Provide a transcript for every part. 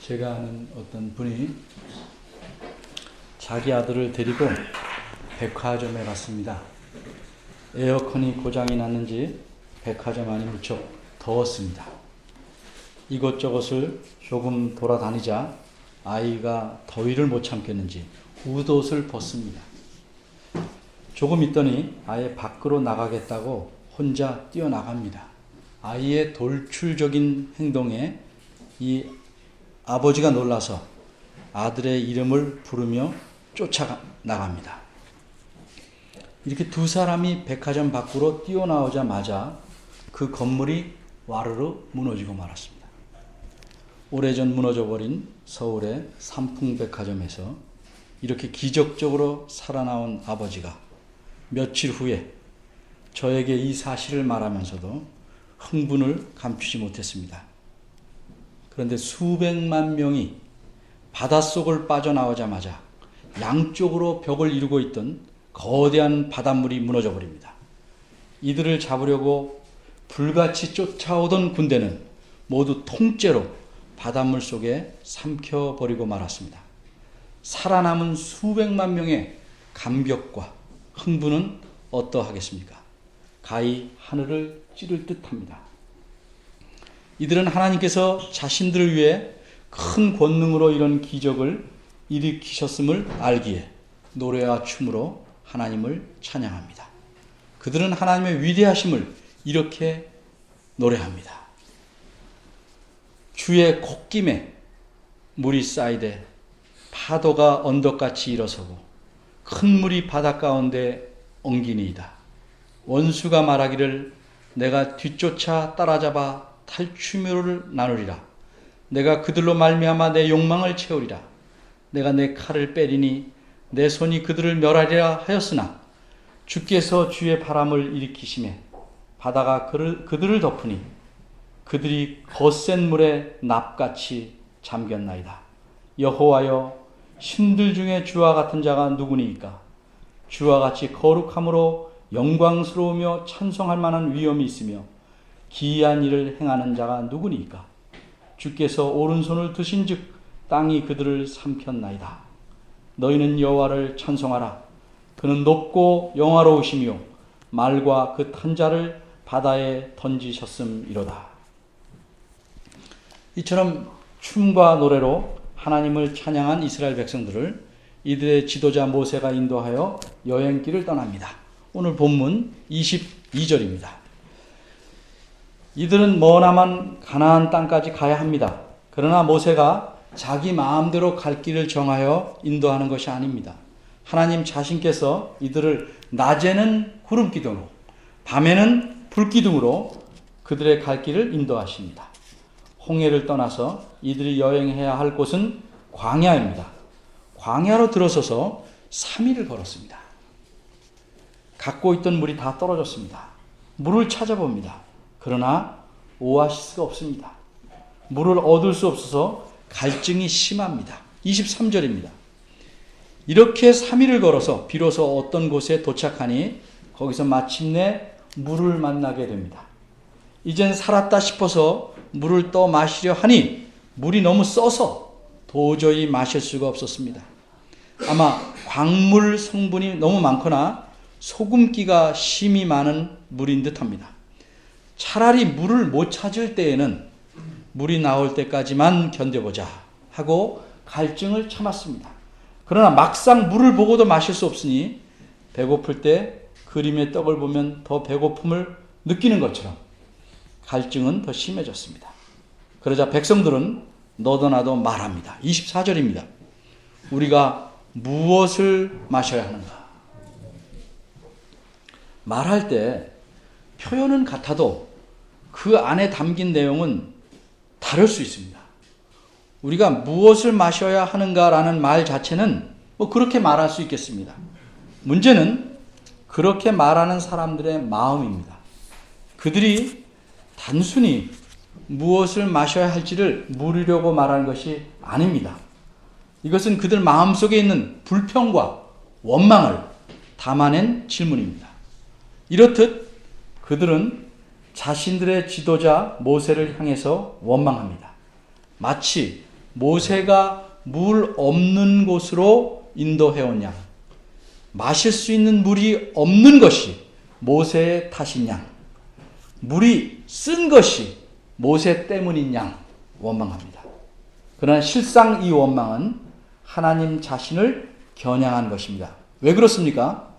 제가 아는 어떤 분이 자기 아들을 데리고 백화점에 갔습니다. 에어컨이 고장이 났는지 백화점 안이 무척 더웠습니다. 이곳저곳을 조금 돌아다니자 아이가 더위를 못 참겠는지 웃옷을 벗습니다. 조금 있더니 아예 밖으로 나가겠다고 혼자 뛰어나갑니다. 아이의 돌출적인 행동에 이 아버지가 놀라서 아들의 이름을 부르며 쫓아나갑니다. 이렇게 두 사람이 백화점 밖으로 뛰어나오자마자 그 건물이 와르르 무너지고 말았습니다. 오래전 무너져버린 서울의 삼풍백화점에서 이렇게 기적적으로 살아나온 아버지가 며칠 후에 저에게 이 사실을 말하면서도 흥분을 감추지 못했습니다. 그런데 수백만 명이 바닷속을 빠져나오자마자 양쪽으로 벽을 이루고 있던 거대한 바닷물이 무너져 버립니다. 이들을 잡으려고 불같이 쫓아오던 군대는 모두 통째로 바닷물 속에 삼켜버리고 말았습니다. 살아남은 수백만 명의 감격과 흥분은 어떠하겠습니까? 가히 하늘을 찌를 듯합니다. 이들은 하나님께서 자신들을 위해 큰 권능으로 이런 기적을 일으키셨음을 알기에 노래와 춤으로 하나님을 찬양합니다. 그들은 하나님의 위대하심을 이렇게 노래합니다. 주의 콧김에 물이 쌓이되 파도가 언덕같이 일어서고 큰 물이 바닷 가운데 엉기니이다. 원수가 말하기를 내가 뒤쫓아 따라잡아 탈취묘를 나누리라. 내가 그들로 말미암아 내 욕망을 채우리라. 내가 내 칼을 빼리니 내 손이 그들을 멸하리라 하였으나 주께서 주의 바람을 일으키시매 바다가 그들을 덮으니 그들이 거센 물에 납같이 잠겼나이다. 여호와여, 신들 중에 주와 같은 자가 누구니이까? 주와 같이 거룩함으로 영광스러우며 찬송할 만한 위엄이 있으며 기이한 일을 행하는 자가 누구니이까? 주께서 오른손을 드신즉 땅이 그들을 삼켰나이다. 너희는 여호와를 찬송하라. 그는 높고 영화로우시며 말과 그 탄 자를 바다에 던지셨음이로다. 이처럼 춤과 노래로 하나님을 찬양한 이스라엘 백성들을 이들의 지도자 모세가 인도하여 여행길을 떠납니다. 오늘 본문 22절입니다. 이들은 머나먼 가나안 땅까지 가야 합니다. 그러나 모세가 자기 마음대로 갈 길을 정하여 인도하는 것이 아닙니다. 하나님 자신께서 이들을 낮에는 구름기둥으로, 밤에는 불기둥으로 그들의 갈 길을 인도하십니다. 홍해를 떠나서 이들이 여행해야 할 곳은 광야입니다. 광야로 들어서서 3일을 걸었습니다. 갖고 있던 물이 다 떨어졌습니다. 물을 찾아봅니다. 그러나 오아시스가 없습니다. 물을 얻을 수 없어서 갈증이 심합니다. 23절입니다. 이렇게 3일을 걸어서 비로소 어떤 곳에 도착하니 거기서 마침내 물을 만나게 됩니다. 이젠 살았다 싶어서 물을 떠 마시려 하니 물이 너무 써서 도저히 마실 수가 없었습니다. 아마 광물 성분이 너무 많거나 소금기가 심히 많은 물인 듯합니다. 차라리 물을 못 찾을 때에는 물이 나올 때까지만 견뎌보자 하고 갈증을 참았습니다. 그러나 막상 물을 보고도 마실 수 없으니 배고플 때 그림의 떡을 보면 더 배고픔을 느끼는 것처럼 갈증은 더 심해졌습니다. 그러자 백성들은 너도 나도 말합니다. 24절입니다. 우리가 무엇을 마셔야 하는가? 말할 때 표현은 같아도 그 안에 담긴 내용은 다를 수 있습니다. 우리가 무엇을 마셔야 하는가라는 말 자체는 그렇게 말할 수 있겠습니다. 문제는 그렇게 말하는 사람들의 마음입니다. 그들이 단순히 무엇을 마셔야 할지를 물으려고 말하는 것이 아닙니다. 이것은 그들 마음속에 있는 불평과 원망을 담아낸 질문입니다. 이렇듯 그들은 자신들의 지도자 모세를 향해서 원망합니다. 마치 모세가 물 없는 곳으로 인도해온 양, 마실 수 있는 물이 없는 것이 모세의 탓인 양, 물이 쓴 것이 모세 때문인 양 원망합니다. 그러나 실상 이 원망은 하나님 자신을 겨냥한 것입니다. 왜 그렇습니까?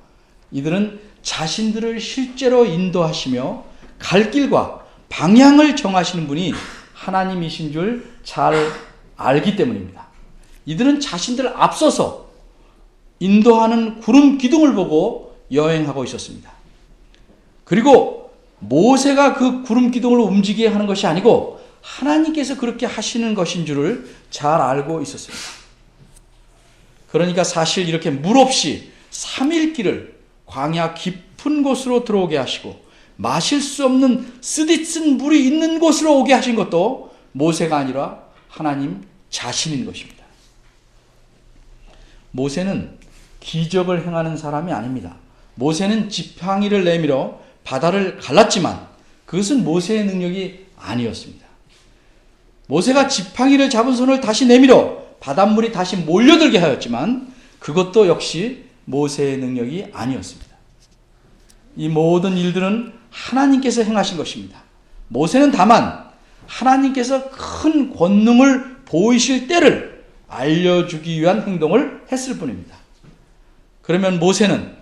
이들은 자신들을 실제로 인도하시며 갈 길과 방향을 정하시는 분이 하나님이신 줄 잘 알기 때문입니다. 이들은 자신들을 앞서서 인도하는 구름 기둥을 보고 여행하고 있었습니다. 그리고 모세가 그 구름 기둥을 움직이게 하는 것이 아니고 하나님께서 그렇게 하시는 것인 줄을 잘 알고 있었습니다. 그러니까 사실 이렇게 물 없이 3일 길을 광야 깊은 곳으로 들어오게 하시고 마실 수 없는 쓰디쓴 물이 있는 곳으로 오게 하신 것도 모세가 아니라 하나님 자신인 것입니다. 모세는 기적을 행하는 사람이 아닙니다. 모세는 지팡이를 내밀어 바다를 갈랐지만 그것은 모세의 능력이 아니었습니다. 모세가 지팡이를 잡은 손을 다시 내밀어 바닷물이 다시 몰려들게 하였지만 그것도 역시 모세의 능력이 아니었습니다. 이 모든 일들은 하나님께서 행하신 것입니다. 모세는 다만 하나님께서 큰 권능을 보이실 때를 알려주기 위한 행동을 했을 뿐입니다. 그러면 모세는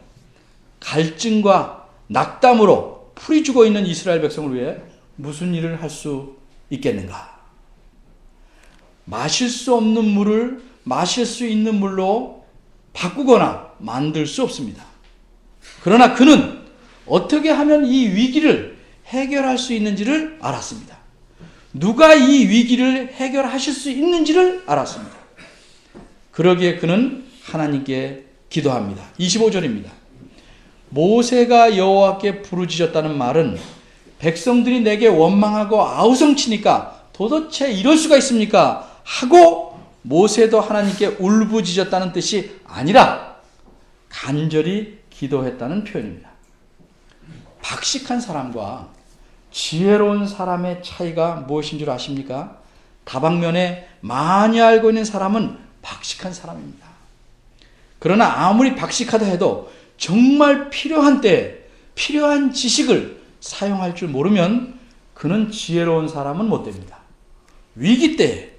갈증과 낙담으로 풀이 죽어 있는 이스라엘 백성을 위해 무슨 일을 할 수 있겠는가? 마실 수 없는 물을 마실 수 있는 물로 바꾸거나 만들 수 없습니다. 그러나 그는 어떻게 하면 이 위기를 해결할 수 있는지를 알았습니다. 누가 이 위기를 해결하실 수 있는지를 알았습니다. 그러기에 그는 하나님께 기도합니다. 25절입니다. 모세가 여호와께 부르짖었다는 말은 백성들이 내게 원망하고 아우성치니까 도대체 이럴 수가 있습니까? 하고 모세도 하나님께 울부짖었다는 뜻이 아니라 간절히 기도했다는 표현입니다. 박식한 사람과 지혜로운 사람의 차이가 무엇인 줄 아십니까? 다방면에 많이 알고 있는 사람은 박식한 사람입니다. 그러나 아무리 박식하다 해도 정말 필요한 때에 필요한 지식을 사용할 줄 모르면 그는 지혜로운 사람은 못 됩니다. 위기 때에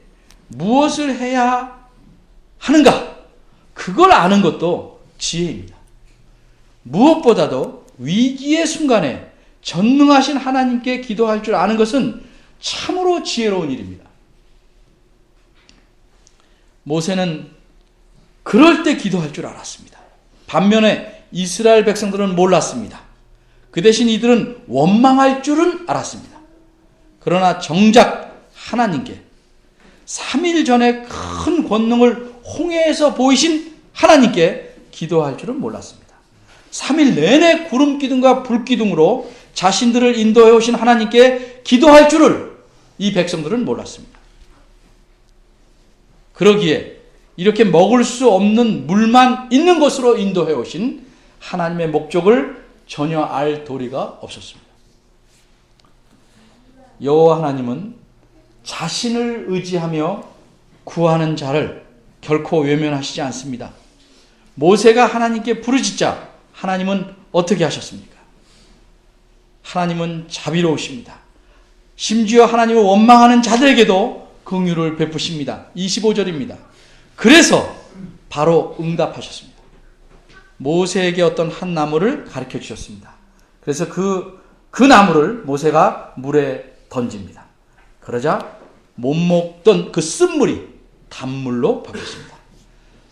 무엇을 해야 하는가? 그걸 아는 것도 지혜입니다. 무엇보다도 위기의 순간에 전능하신 하나님께 기도할 줄 아는 것은 참으로 지혜로운 일입니다. 모세는 그럴 때 기도할 줄 알았습니다. 반면에 이스라엘 백성들은 몰랐습니다. 그 대신 이들은 원망할 줄은 알았습니다. 그러나 정작 하나님께 3일 전에 큰 권능을 홍해에서 보이신 하나님께 기도할 줄은 몰랐습니다. 3일 내내 구름 기둥과 불 기둥으로 자신들을 인도해 오신 하나님께 기도할 줄을 이 백성들은 몰랐습니다. 그러기에 이렇게 먹을 수 없는 물만 있는 곳으로 인도해 오신 하나님의 목적을 전혀 알 도리가 없었습니다. 여호와 하나님은 자신을 의지하며 구하는 자를 결코 외면하시지 않습니다. 모세가 하나님께 부르짖자 하나님은 어떻게 하셨습니까? 하나님은 자비로우십니다. 심지어 하나님을 원망하는 자들에게도 긍휼을 베푸십니다. 25절입니다. 그래서 바로 응답하셨습니다. 모세에게 어떤 한 나무를 가르쳐 주셨습니다. 그래서 그 나무를 모세가 물에 던집니다. 그러자 못 먹던 그 쓴물이 단물로 바뀌었습니다.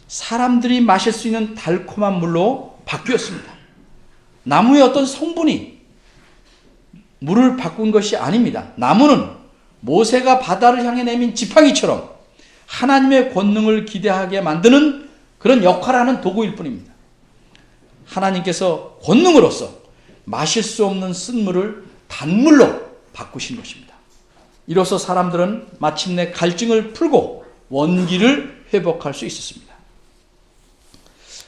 사람들이 마실 수 있는 달콤한 물로 바뀌었습니다. 나무의 어떤 성분이 물을 바꾼 것이 아닙니다. 나무는 모세가 바다를 향해 내민 지팡이처럼 하나님의 권능을 기대하게 만드는 그런 역할을 하는 도구일 뿐입니다. 하나님께서 권능으로서 마실 수 없는 쓴물을 단물로 바꾸신 것입니다. 이로써 사람들은 마침내 갈증을 풀고 원기를 회복할 수 있었습니다.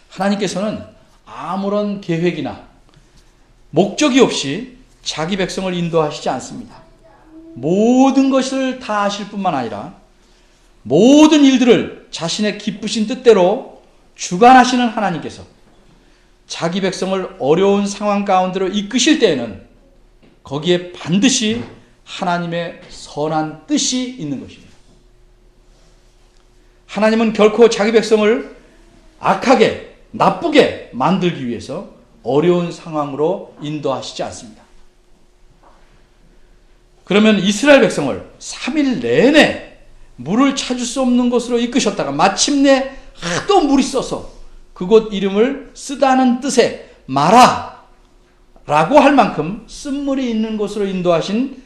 하나님께서는 아무런 계획이나 목적이 없이 자기 백성을 인도하시지 않습니다. 모든 것을 다 아실 뿐만 아니라 모든 일들을 자신의 기쁘신 뜻대로 주관하시는 하나님께서 자기 백성을 어려운 상황 가운데로 이끄실 때에는 거기에 반드시 하나님의 선한 뜻이 있는 것입니다. 하나님은 결코 자기 백성을 악하게, 나쁘게 만들기 위해서 어려운 상황으로 인도하시지 않습니다. 그러면 이스라엘 백성을 3일 내내 물을 찾을 수 없는 곳으로 이끄셨다가 마침내 하도 물이 써서 그곳 이름을 쓰다는 뜻의 마라 라고 할 만큼 쓴물이 있는 곳으로 인도하신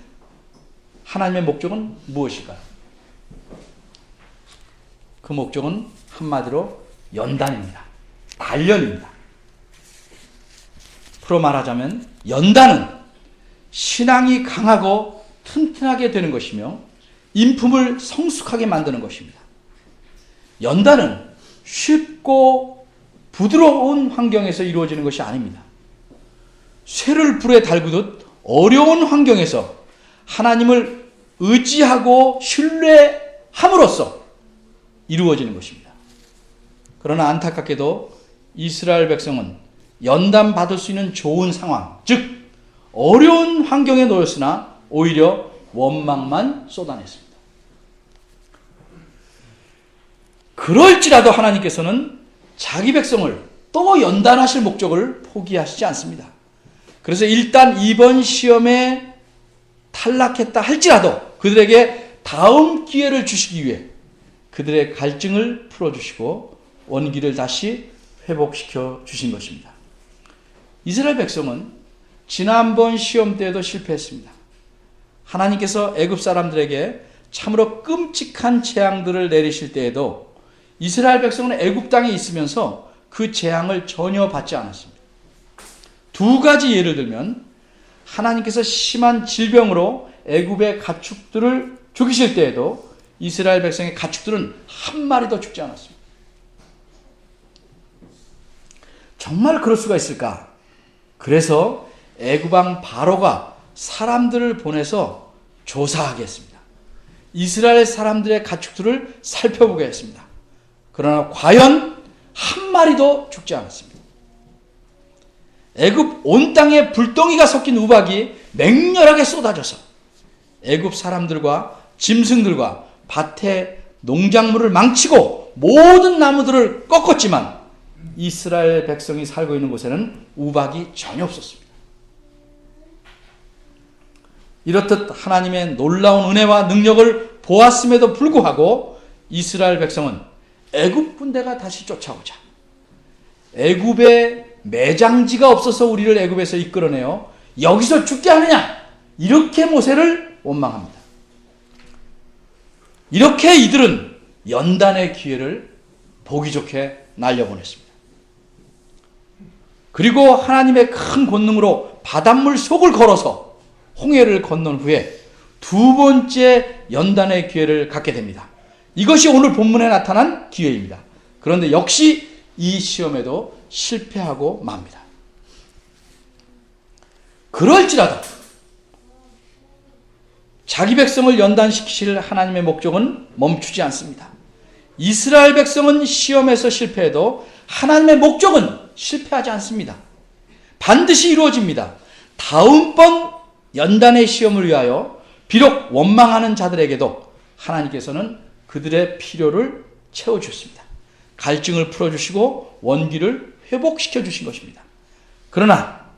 하나님의 목적은 무엇일까요? 그 목적은 한마디로 연단입니다. 단련입니다. 프로 말하자면 연단은 신앙이 강하고 튼튼하게 되는 것이며 인품을 성숙하게 만드는 것입니다. 연단은 쉽고 부드러운 환경에서 이루어지는 것이 아닙니다. 쇠를 불에 달구듯 어려운 환경에서 하나님을 의지하고 신뢰함으로써 이루어지는 것입니다. 그러나 안타깝게도 이스라엘 백성은 연단받을 수 있는 좋은 상황, 즉 어려운 환경에 놓였으나 오히려 원망만 쏟아냈습니다. 그럴지라도 하나님께서는 자기 백성을 또 연단하실 목적을 포기하시지 않습니다. 그래서 일단 이번 시험에 탈락했다 할지라도 그들에게 다음 기회를 주시기 위해 그들의 갈증을 풀어주시고 원기를 다시 회복시켜 주신 것입니다. 이스라엘 백성은 지난번 시험 때에도 실패했습니다. 하나님께서 애굽 사람들에게 참으로 끔찍한 재앙들을 내리실 때에도 이스라엘 백성은 애굽 땅에 있으면서 그 재앙을 전혀 받지 않았습니다. 두 가지 예를 들면 하나님께서 심한 질병으로 애굽의 가축들을 죽이실 때에도 이스라엘 백성의 가축들은 한 마리도 죽지 않았습니다. 정말 그럴 수가 있을까? 그래서 애굽 왕 바로가 사람들을 보내서 조사하게 했습니다. 이스라엘 사람들의 가축들을 살펴보게 했습니다. 그러나 과연 한 마리도 죽지 않았습니다. 애굽 온 땅에 불덩이가 섞인 우박이 맹렬하게 쏟아져서 애굽 사람들과 짐승들과 밭의 농작물을 망치고 모든 나무들을 꺾었지만 이스라엘 백성이 살고 있는 곳에는 우박이 전혀 없었습니다. 이렇듯 하나님의 놀라운 은혜와 능력을 보았음에도 불구하고 이스라엘 백성은 애굽 군대가 다시 쫓아오자 애굽에 매장지가 없어서 우리를 애굽에서 이끌어내어 여기서 죽게 하느냐 이렇게 모세를 원망합니다. 이렇게 이들은 연단의 기회를 보기 좋게 날려보냈습니다. 그리고 하나님의 큰 권능으로 바닷물 속을 걸어서 홍해를 건넌 후에 두 번째 연단의 기회를 갖게 됩니다. 이것이 오늘 본문에 나타난 기회입니다. 그런데 역시 이 시험에도 실패하고 맙니다. 그럴지라도 자기 백성을 연단시키실 하나님의 목적은 멈추지 않습니다. 이스라엘 백성은 시험에서 실패해도 하나님의 목적은 실패하지 않습니다. 반드시 이루어집니다. 다음번 연단의 시험을 위하여 비록 원망하는 자들에게도 하나님께서는 그들의 필요를 채워주셨습니다. 갈증을 풀어주시고 원기를 회복시켜 주신 것입니다. 그러나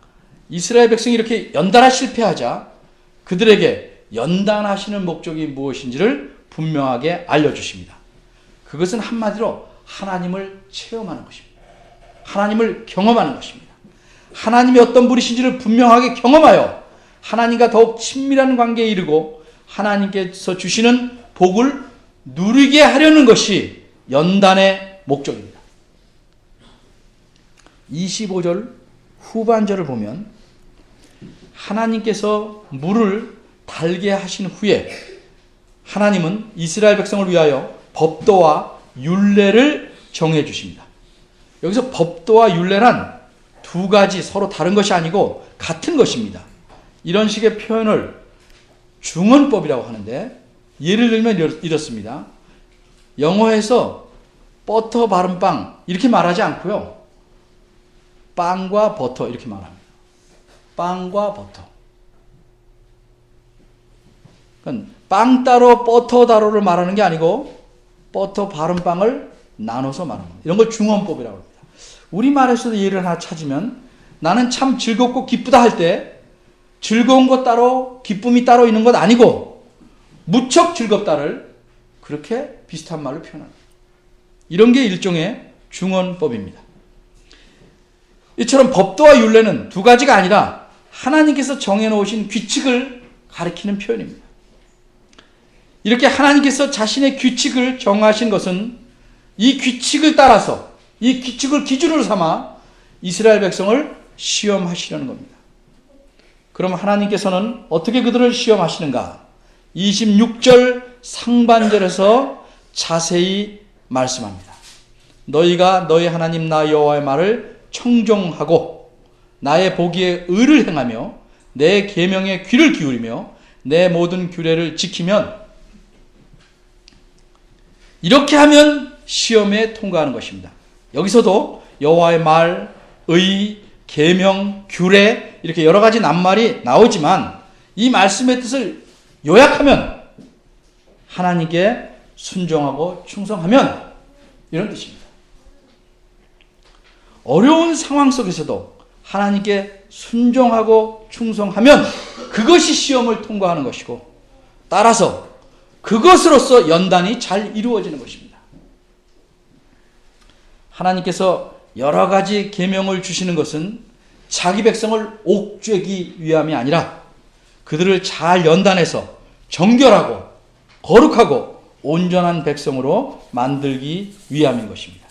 이스라엘 백성이 이렇게 연단에 실패하자 그들에게 연단하시는 목적이 무엇인지를 분명하게 알려주십니다. 그것은 한마디로 하나님을 체험하는 것입니다. 하나님을 경험하는 것입니다. 하나님이 어떤 분이신지를 분명하게 경험하여 하나님과 더욱 친밀한 관계에 이르고 하나님께서 주시는 복을 누리게 하려는 것이 연단의 목적입니다. 25절 후반절을 보면 하나님께서 물을 달게 하신 후에 하나님은 이스라엘 백성을 위하여 법도와 율례를 정해 주십니다. 여기서 법도와 율례란 두 가지 서로 다른 것이 아니고 같은 것입니다. 이런 식의 표현을 중언법이라고 하는데 예를 들면 이렇습니다. 영어에서 버터 바른 빵 이렇게 말하지 않고요. 빵과 버터 이렇게 말합니다. 빵과 버터. 그러니까 빵 따로 버터 따로를 말하는 게 아니고 버터 바른 빵을 나눠서 말하는 겁니다. 이런 걸 중언법이라고 합니다. 우리말에서도 예를 하나 찾으면 나는 참 즐겁고 기쁘다 할 때 즐거운 것 따로 기쁨이 따로 있는 것 아니고 무척 즐겁다를 그렇게 비슷한 말로 표현합니다. 이런 게 일종의 중언법입니다. 이처럼 법도와 율례는 두 가지가 아니라 하나님께서 정해놓으신 규칙을 가리키는 표현입니다. 이렇게 하나님께서 자신의 규칙을 정하신 것은 이 규칙을 따라서 이 규칙을 기준으로 삼아 이스라엘 백성을 시험하시려는 겁니다. 그럼 하나님께서는 어떻게 그들을 시험하시는가? 26절 상반절에서 자세히 말씀합니다. 너희가 너희 하나님 나 여호와의 말을 청종하고 나의 보기에 의를 행하며 내 계명에 귀를 기울이며 내 모든 규례를 지키면 이렇게 하면 시험에 통과하는 것입니다. 여기서도 여호와의 말, 의, 계명, 규례 이렇게 여러 가지 낱말이 나오지만 이 말씀의 뜻을 요약하면 하나님께 순종하고 충성하면 이런 뜻입니다. 어려운 상황 속에서도 하나님께 순종하고 충성하면 그것이 시험을 통과하는 것이고 따라서 그것으로서 연단이 잘 이루어지는 것입니다. 하나님께서 여러 가지 계명을 주시는 것은 자기 백성을 옥죄기 위함이 아니라 그들을 잘 연단해서 정결하고 거룩하고 온전한 백성으로 만들기 위함인 것입니다.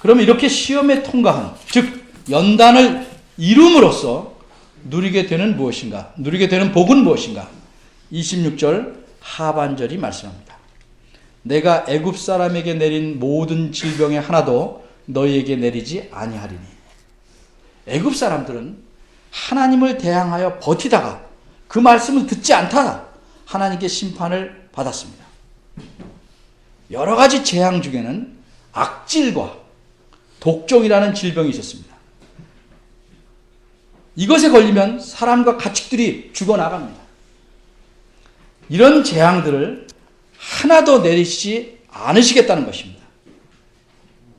그럼 이렇게 시험에 통과한, 즉 연단을 이룸으로써 누리게 되는 무엇인가? 누리게 되는 복은 무엇인가? 26절 하반절이 말씀합니다. 내가 애굽 사람에게 내린 모든 질병의 하나도 너희에게 내리지 아니하리니. 애굽 사람들은 하나님을 대항하여 버티다가 그 말씀을 듣지 않다가 하나님께 심판을 받았습니다. 여러 가지 재앙 중에는 악질과 독종이라는 질병이 있었습니다. 이것에 걸리면 사람과 가축들이 죽어나갑니다. 이런 재앙들을 하나도 내리시지 않으시겠다는 것입니다.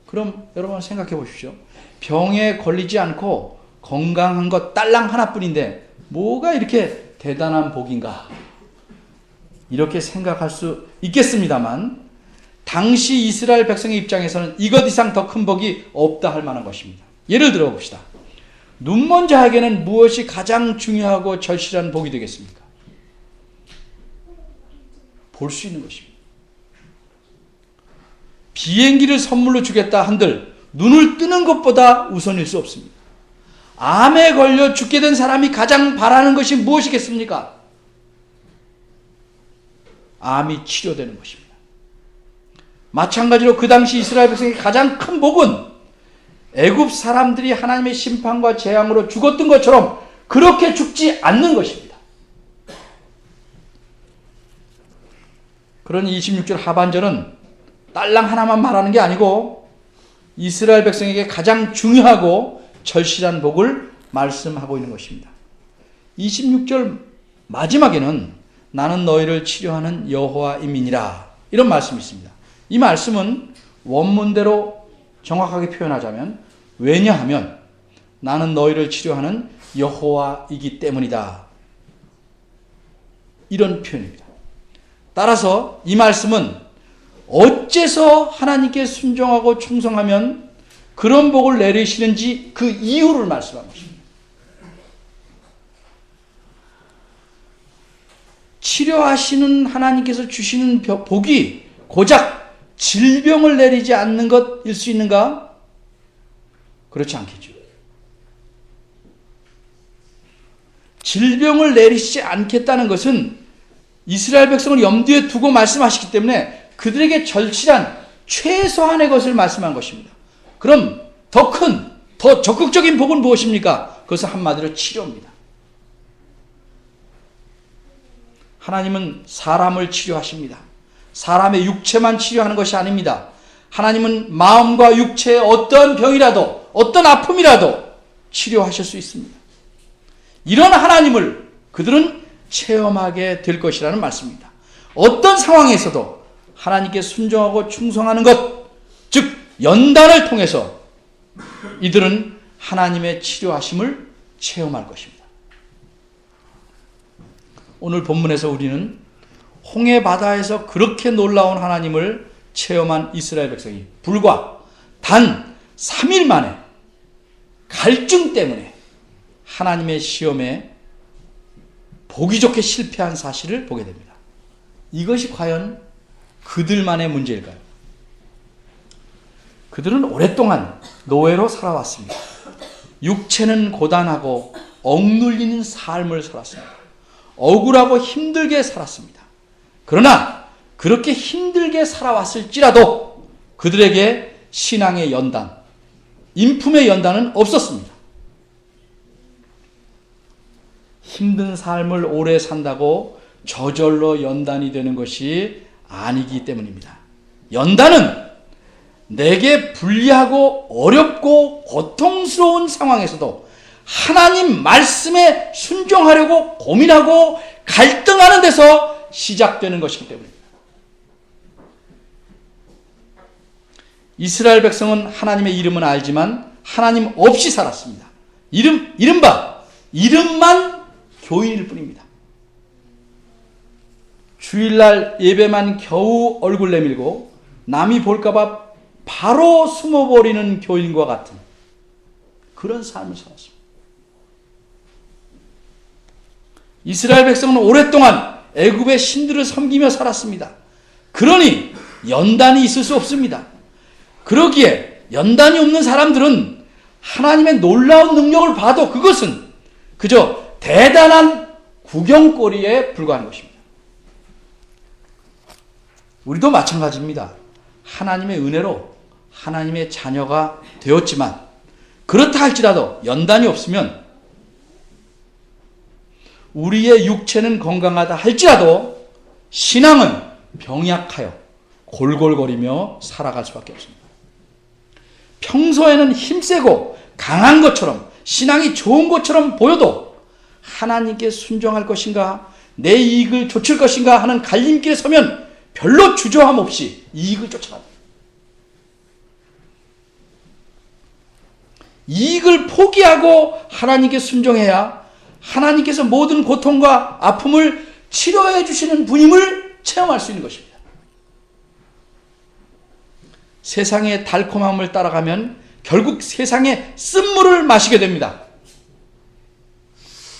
그럼 여러분 생각해 보십시오. 병에 걸리지 않고 건강한 것 딸랑 하나뿐인데 뭐가 이렇게 대단한 복인가? 이렇게 생각할 수 있겠습니다만 당시 이스라엘 백성의 입장에서는 이것 이상 더 큰 복이 없다 할 만한 것입니다. 예를 들어 봅시다. 눈먼 자에게는 무엇이 가장 중요하고 절실한 복이 되겠습니까? 볼 수 있는 것입니다. 비행기를 선물로 주겠다 한들 눈을 뜨는 것보다 우선일 수 없습니다. 암에 걸려 죽게 된 사람이 가장 바라는 것이 무엇이겠습니까? 암이 치료되는 것입니다. 마찬가지로 그 당시 이스라엘 백성의 가장 큰 복은 애굽 사람들이 하나님의 심판과 재앙으로 죽었던 것처럼 그렇게 죽지 않는 것입니다. 그러니 26절 하반절은 딸랑 하나만 말하는 게 아니고 이스라엘 백성에게 가장 중요하고 절실한 복을 말씀하고 있는 것입니다. 26절 마지막에는 나는 너희를 치료하는 여호와임이니라 이런 말씀이 있습니다. 이 말씀은 원문대로 정확하게 표현하자면 왜냐하면 나는 너희를 치료하는 여호와이기 때문이다. 이런 표현입니다. 따라서 이 말씀은 어째서 하나님께 순종하고 충성하면 그런 복을 내리시는지 그 이유를 말씀한 것입니다. 치료하시는 하나님께서 주시는 복이 고작 질병을 내리지 않는 것일 수 있는가? 그렇지 않겠죠. 질병을 내리시지 않겠다는 것은 이스라엘 백성을 염두에 두고 말씀하시기 때문에 그들에게 절실한 최소한의 것을 말씀한 것입니다. 그럼 더 큰, 더 적극적인 복은 무엇입니까? 그것은 한마디로 치료입니다. 하나님은 사람을 치료하십니다. 사람의 육체만 치료하는 것이 아닙니다. 하나님은 마음과 육체의 어떤 병이라도, 어떤 아픔이라도 치료하실 수 있습니다. 이런 하나님을 그들은 체험하게 될 것이라는 말씀입니다. 어떤 상황에서도 하나님께 순종하고 충성하는 것, 즉 연단을 통해서 이들은 하나님의 치료하심을 체험할 것입니다. 오늘 본문에서 우리는 홍해 바다에서 그렇게 놀라운 하나님을 체험한 이스라엘 백성이 불과 단 3일 만에 갈증 때문에 하나님의 시험에 보기 좋게 실패한 사실을 보게 됩니다. 이것이 과연 그들만의 문제일까요? 그들은 오랫동안 노예로 살아왔습니다. 육체는 고단하고 억눌리는 삶을 살았습니다. 억울하고 힘들게 살았습니다. 그러나 그렇게 힘들게 살아왔을지라도 그들에게 신앙의 연단, 인품의 연단은 없었습니다. 힘든 삶을 오래 산다고 저절로 연단이 되는 것이 아니기 때문입니다. 연단은 내게 불리하고 어렵고 고통스러운 상황에서도 하나님 말씀에 순종하려고 고민하고 갈등하는 데서 시작되는 것이기 때문입니다. 이스라엘 백성은 하나님의 이름은 알지만 하나님 없이 살았습니다. 이른바 이름만 교인일 뿐입니다. 주일날 예배만 겨우 얼굴 내밀고 남이 볼까봐 바로 숨어버리는 교인과 같은 그런 삶을 살았습니다. 이스라엘 백성은 오랫동안 애굽의 신들을 섬기며 살았습니다. 그러니 연단이 있을 수 없습니다. 그러기에 연단이 없는 사람들은 하나님의 놀라운 능력을 봐도 그것은 그저 대단한 구경거리에 불과한 것입니다. 우리도 마찬가지입니다. 하나님의 은혜로 하나님의 자녀가 되었지만 그렇다 할지라도 연단이 없으면 우리의 육체는 건강하다 할지라도 신앙은 병약하여 골골거리며 살아갈 수밖에 없습니다. 평소에는 힘세고 강한 것처럼 신앙이 좋은 것처럼 보여도 하나님께 순종할 것인가 내 이익을 좇을 것인가 하는 갈림길에 서면 별로 주저함 없이 이익을 쫓아갑니다. 이익을 포기하고 하나님께 순종해야 하나님께서 모든 고통과 아픔을 치료해 주시는 분임을 체험할 수 있는 것입니다. 세상의 달콤함을 따라가면 결국 세상의 쓴물을 마시게 됩니다.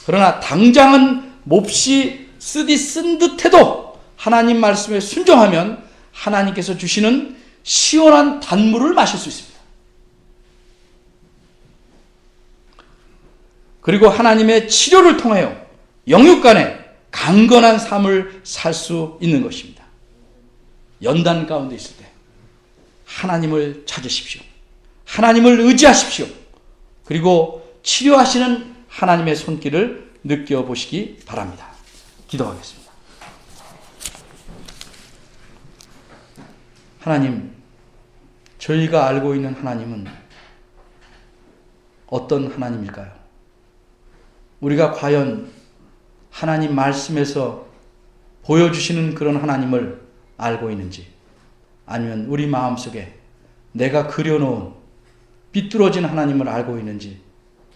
그러나 당장은 몹시 쓰디 쓴 듯해도 하나님 말씀에 순종하면 하나님께서 주시는 시원한 단물을 마실 수 있습니다. 그리고 하나님의 치료를 통하여 영육간에 강건한 삶을 살 수 있는 것입니다. 연단 가운데 있을 때 하나님을 찾으십시오. 하나님을 의지하십시오. 그리고 치료하시는 하나님의 손길을 느껴보시기 바랍니다. 기도하겠습니다. 하나님, 저희가 알고 있는 하나님은 어떤 하나님일까요? 우리가 과연 하나님 말씀에서 보여주시는 그런 하나님을 알고 있는지, 아니면 우리 마음속에 내가 그려놓은 삐뚤어진 하나님을 알고 있는지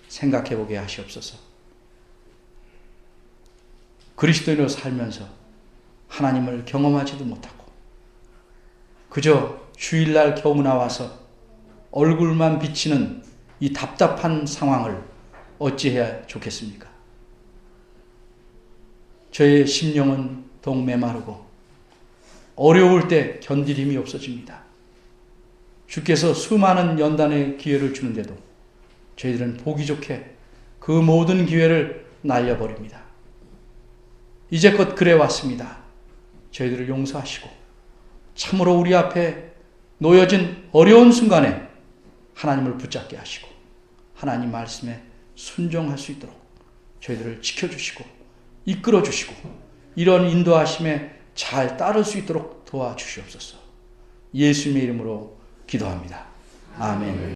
생각해보게 하시옵소서. 그리스도인으로 살면서 하나님을 경험하지도 못하고 그저 주일날 겨우 나와서 얼굴만 비치는 이 답답한 상황을 어찌해야 좋겠습니까? 저의 심령은 더욱 메마르고 어려울 때 견딜 힘이 없어집니다. 주께서 수많은 연단의 기회를 주는데도 저희들은 보기 좋게 그 모든 기회를 날려버립니다. 이제껏 그래 왔습니다. 저희들을 용서하시고 참으로 우리 앞에 놓여진 어려운 순간에 하나님을 붙잡게 하시고 하나님 말씀에 순종할 수 있도록 저희들을 지켜주시고 이끌어주시고 이런 인도하심에 잘 따를 수 있도록 도와주시옵소서. 예수님의 이름으로 기도합니다. 아멘.